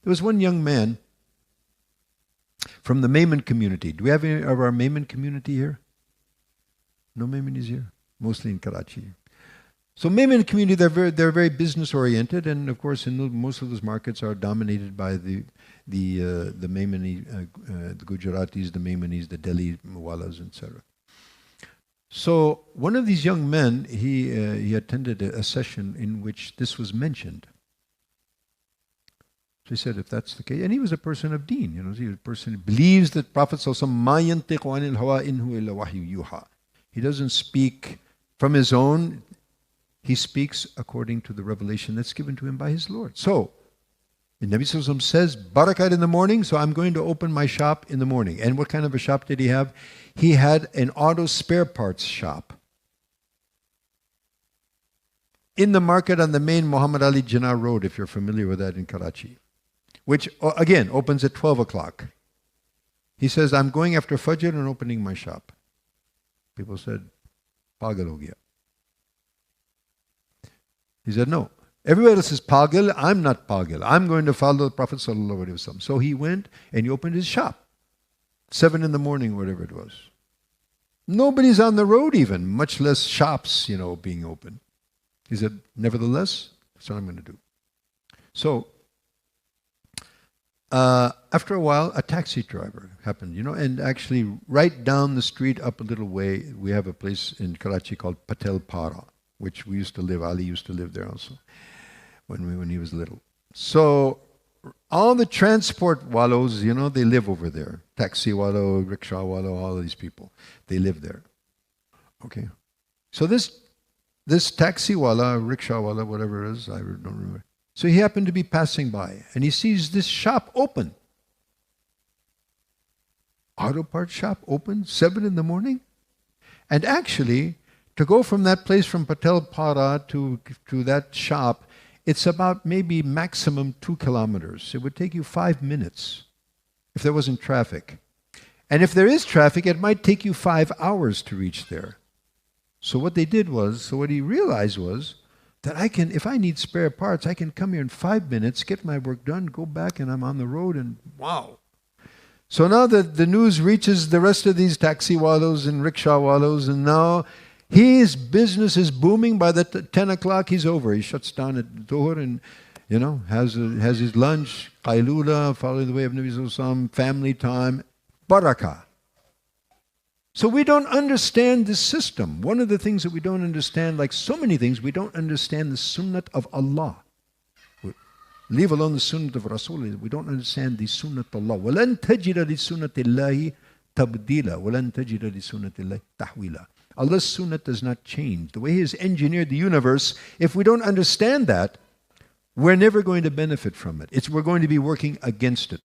There was one young man from the Mayman community. Do we have any of our Mayman community here? No Maymanis here? Mostly in Karachi. So Mayman community, they're very business oriented, and of course, most of those markets are dominated by the Maymani, the Gujaratis, the Maymanis, the Delhi Walas, etc. So one of these young men, he attended a session in which this was mentioned. So he said, if that's the case, and he was a person of deen, he was a person who believes that Prophet ﷺ, he doesn't speak from his own, he speaks according to the revelation that's given to him by his Lord. So, the Nabi ﷺ says, barakat in the morning, so I'm going to open my shop in the morning. And what kind of a shop did he have? He had an auto spare parts shop in the market on the main Muhammad Ali Jinnah Road, if you're familiar with that in Karachi, which again opens at 12 o'clock. He says, I'm going after Fajr and opening my shop. People said, pagal ho gaya. He said, no. Everybody else is pagal, I'm not pagal. I'm going to follow the Prophet ﷺ. So he went and he opened his shop. 7 in the morning, whatever it was. Nobody's on the road even, much less shops, being open. He said, nevertheless, that's what I'm going to do. So, after a while, a taxi driver happened, and actually right down the street up a little way, we have a place in Karachi called Patel Para, which we used to live, Ali used to live there also, when he was little. So, all the transport wallos, they live over there. Taxi wallo, rickshaw wallo, all of these people, they live there. Okay. So this taxi walla, rickshaw walla, whatever it is, I don't remember. So he happened to be passing by, and he sees this shop open. Auto parts shop open, 7 in the morning. And actually, to go from that place, from Patel Para to that shop, it's about maybe maximum 2 kilometers. It would take you 5 minutes if there wasn't traffic. And if there is traffic, it might take you 5 hours to reach there. So what he realized was that if I need spare parts, I can come here in 5 minutes, get my work done, go back, and I'm on the road, and wow. So now the news reaches the rest of these taxi wallos and rickshaw wallos, and now his business is booming. By the 10 o'clock, he's over. He shuts down at Dhuhr and, has his lunch, qailula, following the way of Nabi Sallallahu Alaihi Wasallam, family time, barakah. So we don't understand this system. One of the things that we don't understand, like so many things, we don't understand the sunnat of Allah. Leave alone the sunnat of Rasul. We don't understand the sunnat of Allah. وَلَن تَجِدَ لِسُنَّةِ اللَّهِ تَبْدِيلًا وَلَن تَجِدَ لِسُنَّةِ اللَّهِ تَحْوِيلًا. Allah's sunnat does not change. The way He has engineered the universe, if we don't understand that, we're never going to benefit from it. We're going to be working against it.